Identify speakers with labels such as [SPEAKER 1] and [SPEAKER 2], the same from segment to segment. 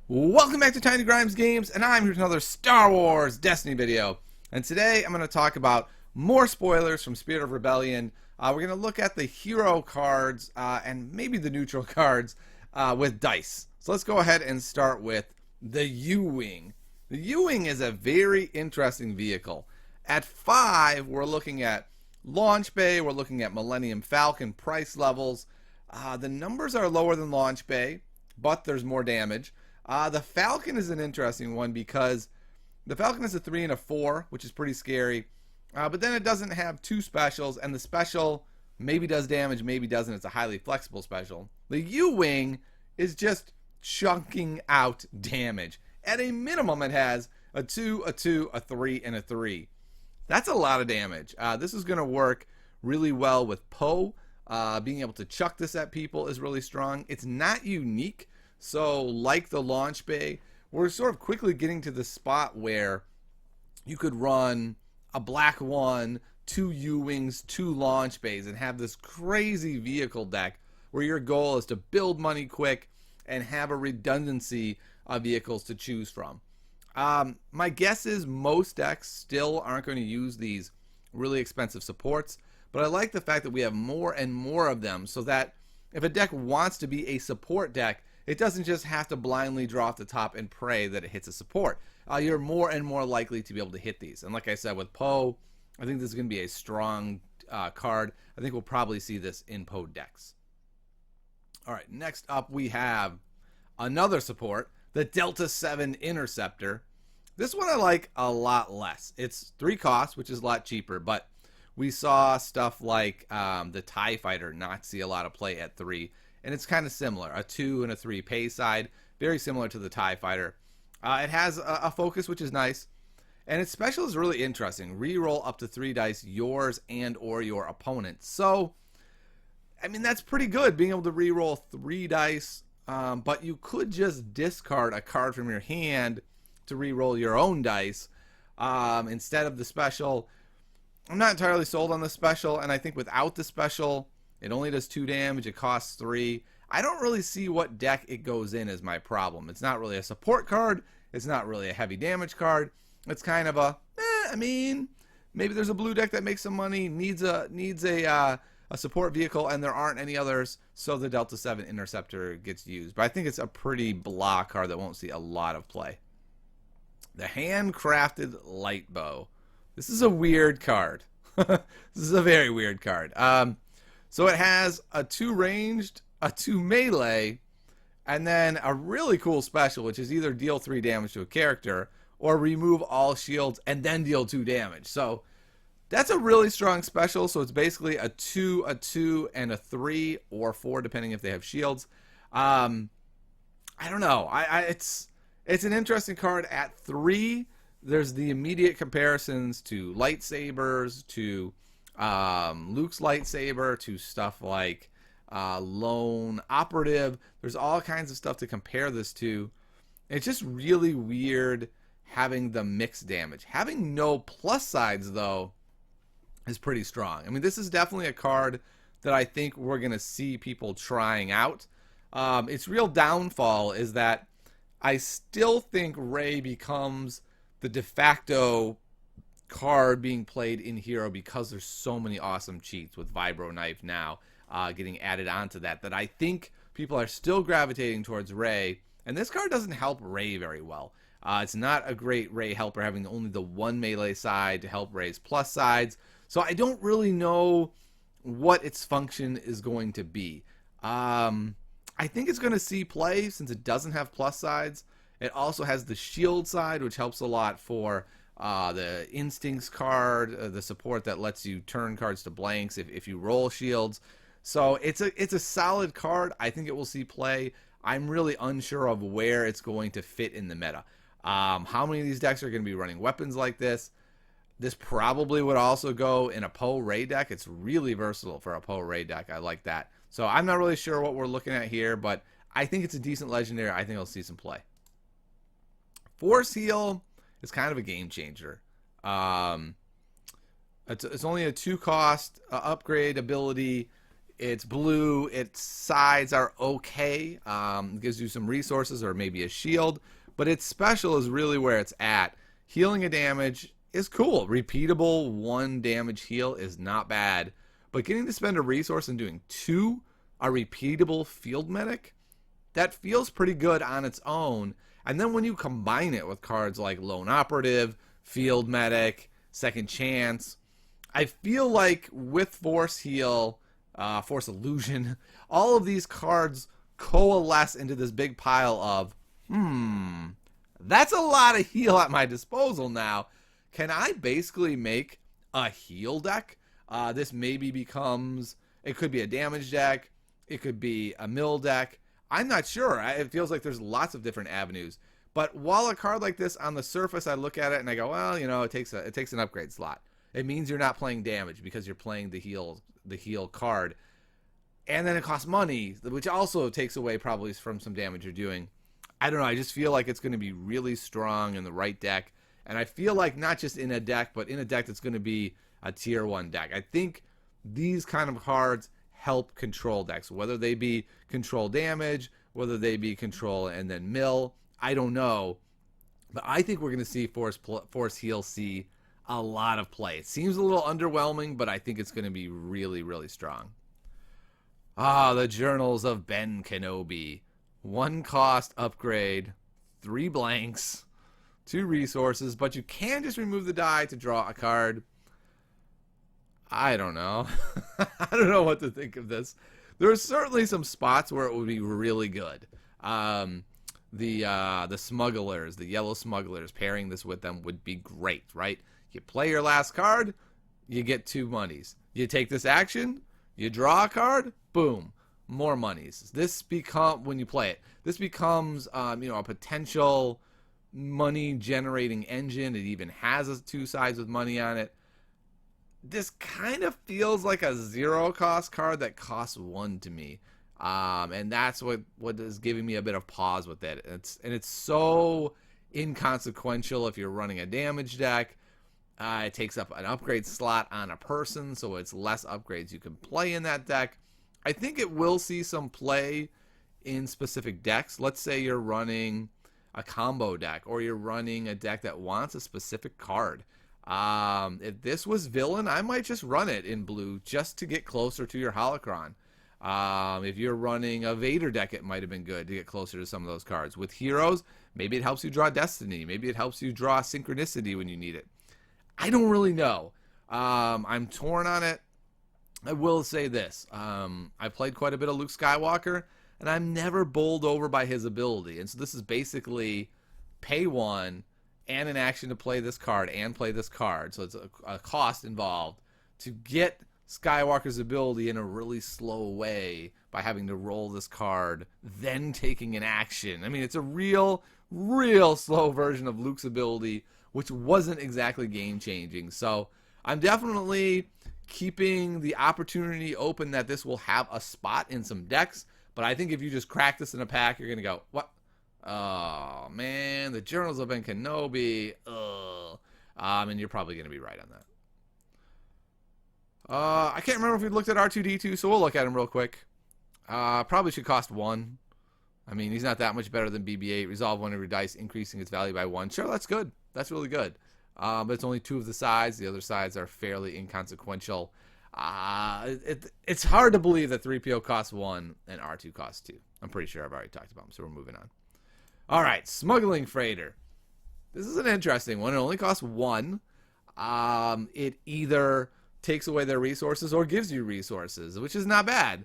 [SPEAKER 1] Welcome back to Tiny Grimes Games, and I'm here with another Star Wars Destiny video. And today I'm going to talk about more spoilers from Spirit of Rebellion. We're going to look at the hero cards and maybe the neutral cards with dice. So let's go ahead and start with the U-Wing. The U-Wing is a very interesting vehicle. At 5, we're looking at Launch Bay, we're looking at Millennium Falcon price levels. The numbers are lower than Launch Bay, but there's more damage. The Falcon is an interesting one because the Falcon is a 3 and a 4, which is pretty scary. But then it doesn't have 2 specials, and the special maybe does damage, maybe doesn't. It's a highly flexible special. The U-Wing is just chunking out damage. At a minimum, it has a 2, a 2, a 3, and a 3. That's a lot of damage. This is going to work really well with Poe. Being able to chuck this at people is really strong. It's not unique. So, like the Launch Bay, we're sort of quickly getting to the spot where you could run a Black 1, 2 U-Wings, 2 Launch Bays, and have this crazy vehicle deck where your goal is to build money quick and have a redundancy of vehicles to choose from. My guess is most decks still aren't going to use these really expensive supports, but I like the fact that we have more and more of them so that if a deck wants to be a support deck, it doesn't just have to blindly draw off the top and pray that it hits a support. You're more and more likely to be able to hit these. And like I said, with Poe, I think this is going to be a strong card. I think we'll probably see this in Poe decks. All right, next up we have another support, the Delta 7 Interceptor. This one I like a lot less. It's 3 costs, which is a lot cheaper, but we saw stuff like the TIE Fighter not see a lot of play at 3. And it's kind of similar, a 2 and a 3 pay side, very similar to the TIE Fighter. It has a focus, which is nice, and its special is really interesting. Reroll up to 3 dice, yours and or your opponent's. So, I mean, that's pretty good, being able to reroll 3 dice, but you could just discard a card from your hand to reroll your own dice instead of the special. I'm not entirely sold on the special, and I think without the special, it only does 2 damage, it costs 3. I don't really see what deck it goes in as my problem. It's not really a support card. It's not really a heavy damage card. It's kind of a, I mean, maybe there's a blue deck that makes some money, needs a support vehicle, and there aren't any others, so the Delta 7 Interceptor gets used. But I think it's a pretty blah card that won't see a lot of play. The Handcrafted Light Bow. This is a weird card. This is a very weird card. So it has a 2 ranged, a 2 melee, and then a really cool special, which is either deal 3 damage to a character or remove all shields and then deal 2 damage. So that's a really strong special. So it's basically a 2, and a 3 or 4, depending if they have shields. I don't know. It's an interesting card at 3. There's the immediate comparisons to lightsabers, to Luke's lightsaber, to stuff like Lone Operative. There's all kinds of stuff to compare this to. It's just really weird having the mixed damage. Having no plus sides, though, is pretty strong. I mean, this is definitely a card that I think we're going to see people trying out. Its real downfall is that I still think Rey becomes the de facto card being played in Hero because there's so many awesome cheats with Vibro Knife now getting added onto that I think people are still gravitating towards Rey, and this card doesn't help Rey very well. It's not a great Rey helper, having only the 1 melee side to help Rey's plus sides, so I don't really know what its function is going to be. I think it's going to see play since it doesn't have plus sides. It also has the shield side, which helps a lot for the Instincts card, the support that lets you turn cards to blanks if you roll shields. So it's a solid card. I think it will see play. I'm really unsure of where it's going to fit in the meta. How many of these decks are going to be running weapons like this? This probably would also go in a Poe Rey deck. It's really versatile for a Poe Rey deck. I like that. So I'm not really sure what we're looking at here, but I think it's a decent legendary. I think it'll see some play. Force Heal is kind of a game changer. It's only a 2 cost upgrade ability. It's blue. Its sides are okay. Gives you some resources or maybe a shield. But its special is really where it's at. Healing a damage is cool. Repeatable 1 damage heal is not bad. But getting to spend a resource and doing 2, a repeatable field medic, that feels pretty good on its own. And then when you combine it with cards like Lone Operative, Field Medic, Second Chance, I feel like with Force Heal, Force Illusion, all of these cards coalesce into this big pile of, that's a lot of heal at my disposal now. Can I basically make a heal deck? This maybe becomes, it could be a damage deck, it could be a mill deck. I'm not sure. It feels like there's lots of different avenues. But while a card like this, on the surface, I look at it and I go, well, you know, it takes an upgrade slot. It means you're not playing damage because you're playing the heal card. And then it costs money, which also takes away probably from some damage you're doing. I don't know. I just feel like it's going to be really strong in the right deck. And I feel like not just in a deck, but in a deck that's going to be a tier 1 deck. I think these kind of cards help control decks, whether they be control damage, whether they be control and then mill. I don't know. But I think we're going to see Force Heal see a lot of play. It seems a little underwhelming, but I think it's going to be really, really strong. The Journals of Ben Kenobi. 1 cost upgrade, 3 blanks, 2 resources, but you can just remove the die to draw a card. I don't know. I don't know what to think of this. There are certainly some spots where it would be really good. The Smugglers, the yellow Smugglers, pairing this with them would be great, right? You play your last card, you get 2 monies. You take this action, you draw a card, boom, more monies. When you play it, this becomes a potential money generating engine. It even has 2 sides with money on it. This kind of feels like a 0 cost card that costs 1 to me. And that's what is giving me a bit of pause with it. It's so inconsequential if you're running a damage deck. It takes up an upgrade slot on a person, so it's less upgrades you can play in that deck. I think it will see some play in specific decks. Let's say you're running a combo deck, or you're running a deck that wants a specific card. If this was villain, I might just run it in blue just to get closer to your Holocron. If you're running a Vader deck, it might have been good to get closer to some of those cards. With heroes, maybe it helps you draw Destiny. Maybe it helps you draw Synchronicity when you need it. I don't really know. I'm torn on it. I will say this. I played quite a bit of Luke Skywalker, and I'm never bowled over by his ability. And so this is basically pay 1 and an action to play this card and play this card. So it's a cost involved to get Skywalker's ability in a really slow way by having to roll this card, then taking an action. I mean, it's a real slow version of Luke's ability, which wasn't exactly game-changing. So I'm definitely keeping the opportunity open that this will have a spot in some decks. But I think if you just crack this in a pack, you're going to go, what? Oh, man, the Journals of Ben Kenobi. Ugh. And you're probably going to be right on that. I can't remember if we looked at R2-D2, so we'll look at him real quick. Probably should cost 1. I mean, he's not that much better than BB-8. Resolve 1 of your dice, increasing its value by 1. Sure, that's good. That's really good. But it's only 2 of the sides. The other sides are fairly inconsequential. It's hard to believe that 3PO costs 1 and R2 costs 2. I'm pretty sure I've already talked about them, so we're moving on. All right, Smuggling Freighter. This is an interesting one. It only costs 1. It either takes away their resources or gives you resources, which is not bad.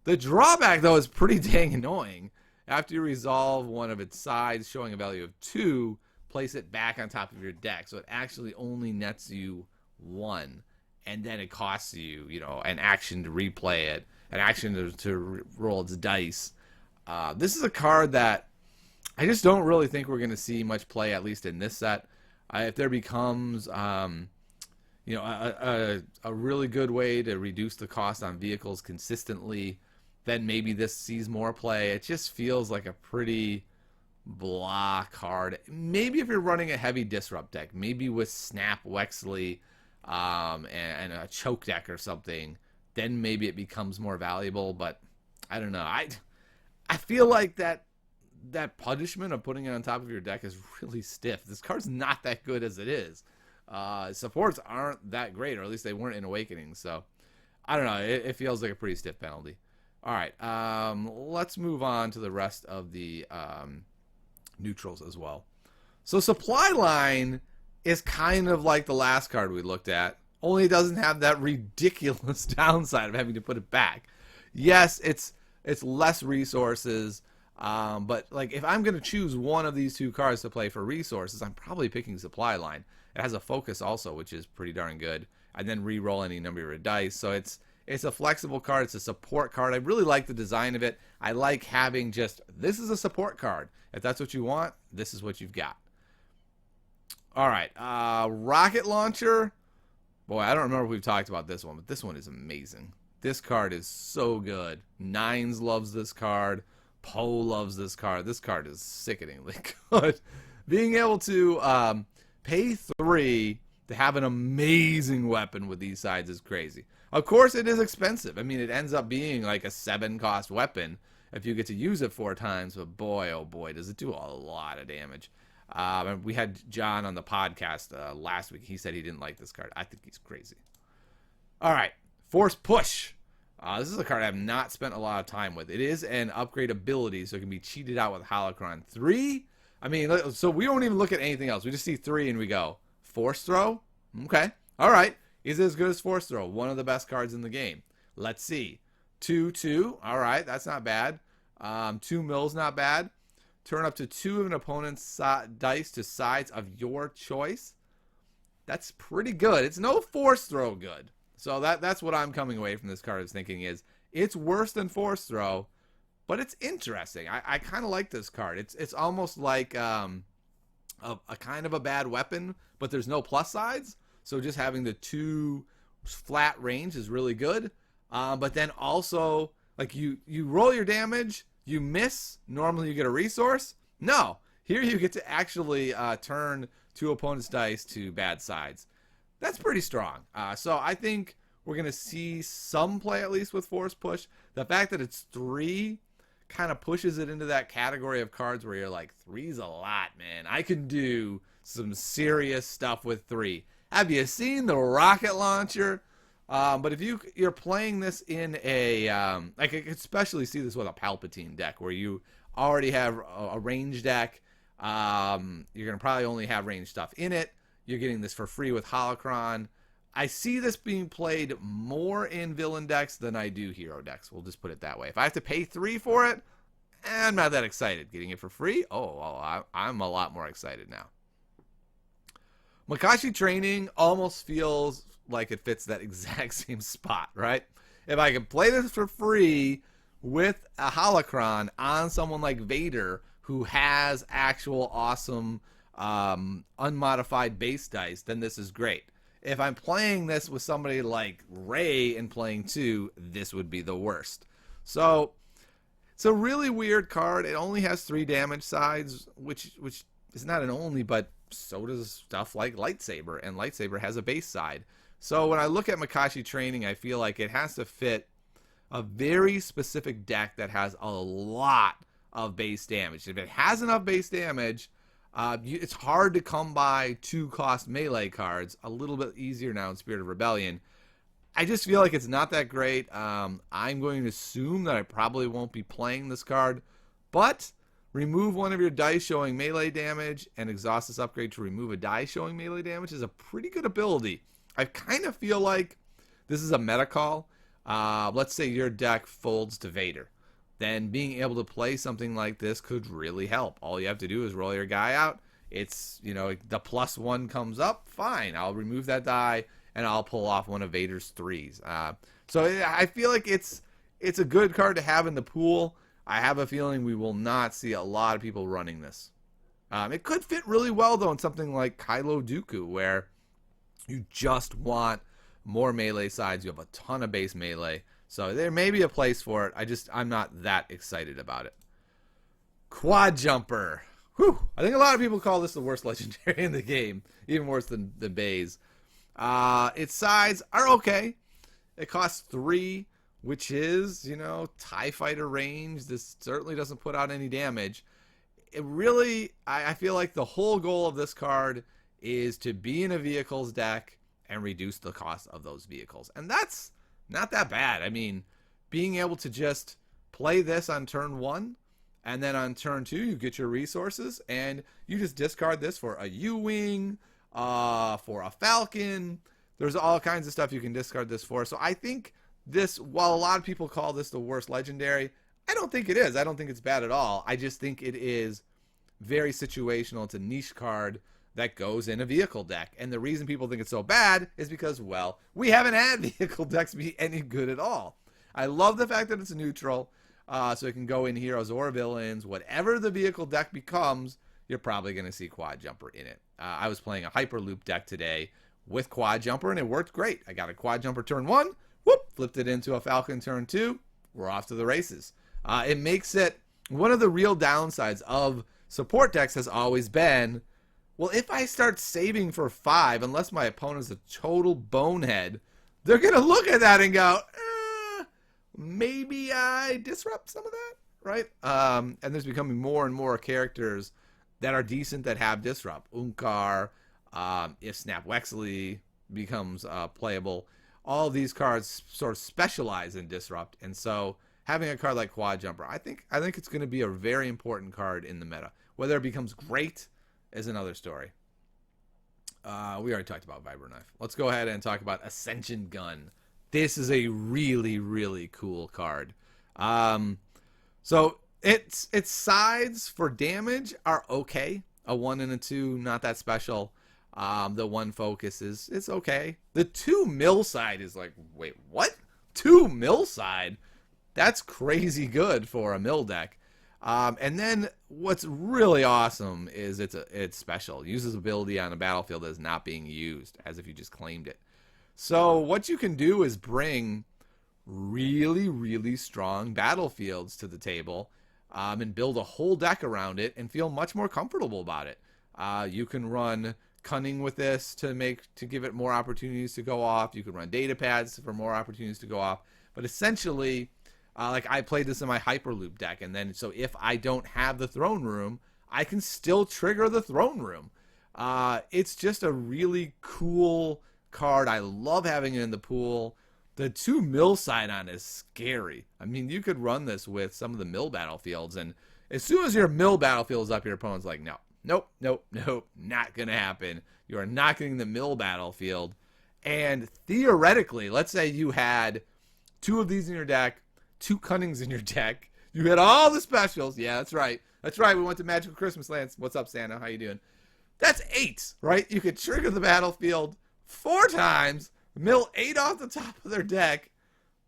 [SPEAKER 1] The drawback, though, is pretty dang annoying. After you resolve one of its sides, showing a value of 2, place it back on top of your deck. So it actually only nets you 1. And then it costs you, an action to replay it, an action to roll its dice. This is a card that I just don't really think we're going to see much play, at least in this set. If there becomes, a really good way to reduce the cost on vehicles consistently, then maybe this sees more play. It just feels like a pretty blah card. Maybe if you're running a heavy disrupt deck, maybe with Snap Wexley and a choke deck or something, then maybe it becomes more valuable. But I don't know. I feel like that punishment of putting it on top of your deck is really stiff. This card's not that good as it is. Supports aren't that great, or at least they weren't in Awakening. So I don't know. It feels like a pretty stiff penalty. All right, let's move on to the rest of the neutrals as well. So Supply Line is kind of like the last card we looked at, only it doesn't have that ridiculous downside of having to put it back. Yes, it's less resources, but like if I'm going to choose one of these two cards to play for resources, I'm probably picking Supply Line. It has a focus also, which is pretty darn good, and then re-roll any number of your dice. So it's a flexible card. It's a support card. I really like the design of it. I like having just, this is a support card. If that's what you want, this is what you've got. All right, rocket launcher. Boy, I don't remember if we've talked about this one, but this one is amazing. This card is so good. Nines loves this card. Poe loves this card. This card is sickeningly good. Being able to pay 3 to have an amazing weapon with these sides is crazy. Of course, it is expensive. I mean, it ends up being like a 7-cost weapon if you get to use it 4 times. But boy, oh boy, does it do a lot of damage. We had John on the podcast last week. He said he didn't like this card. I think he's crazy. All right, Force Push. This is a card I have not spent a lot of time with. It is an upgrade ability, so it can be cheated out with Holocron. 3? I mean, so we don't even look at anything else. We just see 3 and we go, Force Throw? Okay. All right. Is it as good as Force Throw? One of the best cards in the game. Let's see. 2/2. All right. That's not bad. 2 mils, not bad. Turn up to 2 of an opponent's dice to sides of your choice. That's pretty good. It's no Force Throw good. So that's what I'm coming away from this card is thinking is it's worse than Force Throw, but it's interesting. I kind of like this card. It's almost like a kind of a bad weapon, but there's no plus sides. So just having the 2 flat range is really good. But then also, like you roll your damage, you miss, normally you get a resource. No, here you get to actually turn 2 opponents' dice to bad sides. That's pretty strong. So I think we're going to see some play at least with Force Push. The fact that it's 3 kind of pushes it into that category of cards where you're like, 3's a lot, man. I can do some serious stuff with 3. Have you seen the rocket launcher? But if you're playing this in a, I could especially see this with a Palpatine deck where you already have a range deck. You're going to probably only have range stuff in it. You're getting this for free with Holocron. I see this being played more in villain decks than I do hero decks. We'll just put it that way. If I have to pay 3 for it, I'm not that excited. Getting it for free? I'm a lot more excited now. Makoti Training almost feels like it fits that exact same spot, right? If I can play this for free with a Holocron on someone like Vader who has actual awesome unmodified base dice, then this is great. If I'm playing this with somebody like Rey and playing 2, this would be the worst. So it's a really weird card. It only has 3 damage sides, which is not an only, but so does stuff like Lightsaber, and Lightsaber has a base side. So when I look at Makoti Training, I feel like it has to fit a very specific deck that has a lot of base damage. If it has enough base damage, it's hard to come by 2-cost melee cards. A little bit easier now in Spirit of Rebellion. I just feel like it's not that great. I'm going to assume that I probably won't be playing this card, but remove one of your dice showing melee damage and exhaust this upgrade to remove a die showing melee damage is a pretty good ability. I kind of feel like this is a meta call. Let's say your deck folds to Vader. Then being able to play something like this could really help. All you have to do is roll your guy out. It's, the +1 comes up, fine. I'll remove that die and I'll pull off one of Vader's 3s. So I feel like it's a good card to have in the pool. I have a feeling we will not see a lot of people running this. It could fit really well, though, in something like Kylo Dooku, where you just want more melee sides. You have a ton of base melee. So there may be a place for it. I'm not that excited about it. Quad Jumper. Whew. I think a lot of people call this the worst legendary in the game. Even worse than Baze. Its sides are okay. It costs 3, which is, TIE fighter range. This certainly doesn't put out any damage. It really, I feel like the whole goal of this card is to be in a vehicle's deck and reduce the cost of those vehicles. And that's not that bad. I mean, being able to just play this on turn 1, and then on turn 2, you get your resources, and you just discard this for a U-Wing, for a Falcon. There's all kinds of stuff you can discard this for. So I think this, while a lot of people call this the worst legendary, I don't think it is. I don't think it's bad at all. I just think it is very situational. It's a niche card that goes in a vehicle deck. And the reason people think it's so bad is because, well, we haven't had vehicle decks be any good at all. I love the fact that it's neutral, so it can go in heroes or villains. Whatever the vehicle deck becomes, you're probably going to see Quad Jumper in it. I was playing a Hyperloop deck today with Quad Jumper, and it worked great. I got a Quad Jumper turn 1, whoop, flipped it into a Falcon turn 2. We're off to the races. It makes it, one of the real downsides of support decks has always been, well, if I start saving for 5, unless my opponent's a total bonehead, they're going to look at that and go, maybe I disrupt some of that, right? And there's becoming more and more characters that are decent that have disrupt. Unkar, if Snap Wexley becomes playable, all these cards sort of specialize in disrupt, and so having a card like Quad Jumper, I think it's going to be a very important card in the meta. Whether it becomes great is another story. We already talked about Vibro Knife. Let's go ahead and talk about Ascension Gun. This is a really, really cool card. So its sides for damage are okay. A 1 and a 2, not that special. The 1 focus it's okay. The 2 mill side is like, wait, what? 2 mill side? That's crazy good for a mill deck. And then what's really awesome is it's special. It uses ability on a battlefield that is not being used, as if you just claimed it. So what you can do is bring really, really strong battlefields to the table, and build a whole deck around it and feel much more comfortable about it. You can run Cunning with this to give it more opportunities to go off. You can run data pads for more opportunities to go off. But essentially, like I played this in my Hyperloop deck, and then so if I don't have the throne room, I can still trigger the throne room. It's just a really cool card. I love having it in the pool. The 2 mill side on is scary. I mean, you could run this with some of the mill battlefields, and as soon as your mill battlefield is up, your opponent's like, nope, not gonna happen. You are not getting the mill battlefield. And theoretically, let's say you had 2 of these in your deck, 2 Cunnings in your deck. You had all the specials. Yeah, that's right. We went to Magical Christmas Lands. What's up, Santa? How you doing? That's 8, right? You could trigger the battlefield 4 times, mill 8 off the top of their deck.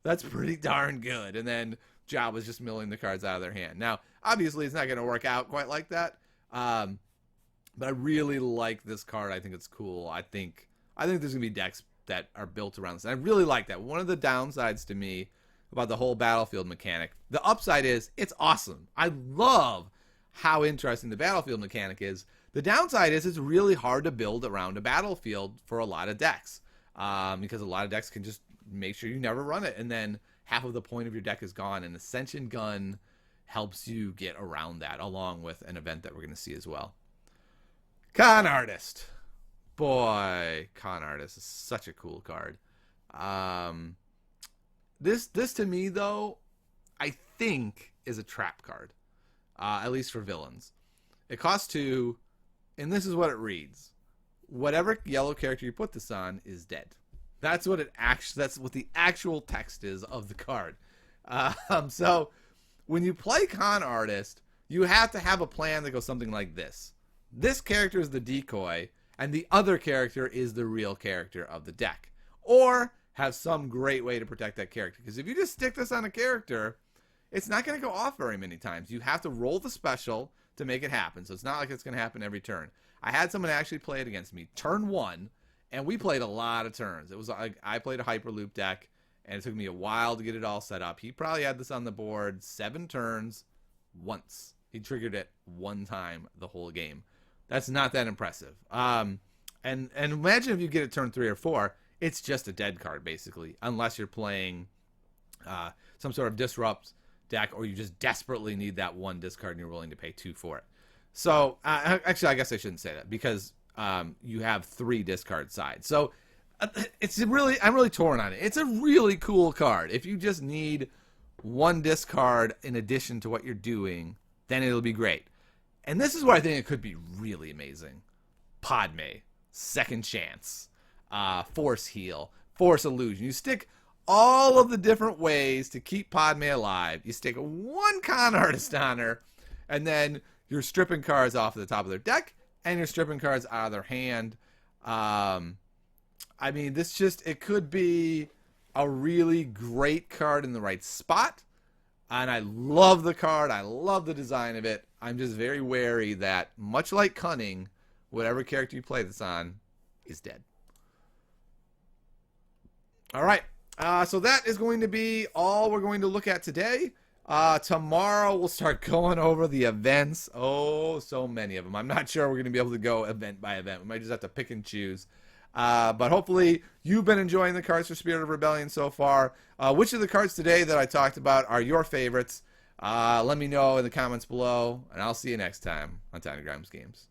[SPEAKER 1] That's pretty darn good. And then Jabba's just milling the cards out of their hand. Now, obviously, it's not going to work out quite like that. But I really like this card. I think it's cool. I think there's going to be decks that are built around this. And I really like that. One of the downsides to me about the whole battlefield mechanic, the upside is it's awesome. I love how interesting the battlefield mechanic is. The downside is it's really hard to build around a battlefield for a lot of decks, because a lot of decks can just make sure you never run it, and then half of the point of your deck is gone. And Ascension Gun helps you get around that, along with an event that we're going to see as well. Con Artist. Boy, Con Artist is such a cool card. This to me, though, I think is a trap card, at least for villains. It costs 2, and this is what it reads: whatever yellow character you put this on is dead. That's what the actual text is of the card. So when you play Con Artist, you have to have a plan that goes something like this. This character is the decoy, and the other character is the real character of the deck. Or have some great way to protect that character. Because if you just stick this on a character, it's not going to go off very many times. You have to roll the special to make it happen. So it's not like it's going to happen every turn. I had someone actually play it against me turn 1, and we played a lot of turns. It was like I played a Hyperloop deck, and it took me a while to get it all set up. He probably had this on the board 7 turns once. He triggered it 1 time the whole game. That's not that impressive. And imagine if you get it turn 3 or 4. it's just a dead card, basically, unless you're playing some sort of disrupt deck, or you just desperately need that one discard and you're willing to pay 2 for it. So, actually, I guess I shouldn't say that, because you have 3 discard sides. So, I'm really torn on it. It's a really cool card. If you just need one discard in addition to what you're doing, then it'll be great. And this is where I think it could be really amazing. Padme, Second Chance, Force Heal, Force Illusion. You stick all of the different ways to keep Padme alive. You stick one con artist on her, and then you're stripping cards off the top of their deck, and you're stripping cards out of their hand. I mean, it could be a really great card in the right spot. And I love the card. I love the design of it. I'm just very wary that, much like Cunning, whatever character you play this on is dead. All right. So that is going to be all we're going to look at today. Tomorrow we'll start going over the events. Oh, so many of them. I'm not sure we're going to be able to go event by event. We might just have to pick and choose. But hopefully you've been enjoying the cards for Spirit of Rebellion so far. Which of the cards today that I talked about are your favorites? Let me know in the comments below, and I'll see you next time on Tiny Grimes Games.